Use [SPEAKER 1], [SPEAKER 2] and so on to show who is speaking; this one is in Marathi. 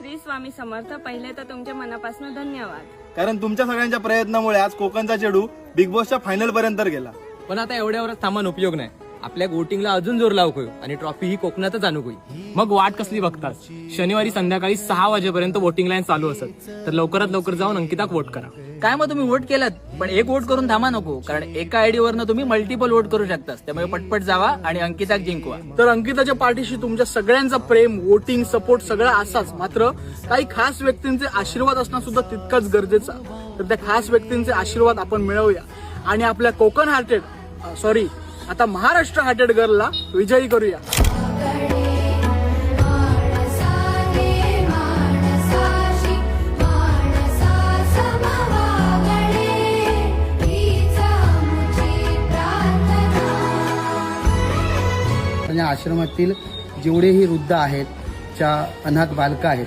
[SPEAKER 1] श्री स्वामी समर्थ. पहिले तर तुमच्या मनापासून धन्यवाद.
[SPEAKER 2] कारण तुमच्या सगळ्यांच्या प्रयत्नामुळे आज कोकणचा चेडू बिग बॉसच्या फायनल पर्यंत गेला.
[SPEAKER 3] पण आता एवढ्यावरच थांबून उपयोग नाही. आपल्या वोटिंगला अजून जोर लावू होईल आणि ट्रॉफी ही कोकणातच आणू होईल.
[SPEAKER 4] मग वाट कसली बघतास? शनिवारी संध्याकाळी 6 वाजेपर्यंत वोटिंग लाईन चालू असत, तर लवकरात लवकर जाऊन अंकिताक वोट करा.
[SPEAKER 5] काय मग तुम्ही वोट केलात, पण एक वोट करून थांबा नको, कारण एका आयडी वरनं तुम्ही मल्टिपल वोट करू शकतास. त्यामुळे पटपट जावा आणि अंकिताक जिंकवा.
[SPEAKER 6] तर अंकिताच्या पाठीशी तुमच्या सगळ्यांचा प्रेम, वोटिंग, सपोर्ट सगळा असाच. मात्र काही खास व्यक्तींचे आशीर्वाद असणं सुद्धा तितकंच गरजेचं. तर त्या खास व्यक्तींचे आशीर्वाद आपण मिळवूया आणि आपल्या कोकण हार्टेड आता महाराष्ट्र हार्टेड गर्लला विजयी करूया.
[SPEAKER 7] या आश्रमातील जेवढेही वृद्ध आहेत, ज्या अनाथ बालकं आहेत,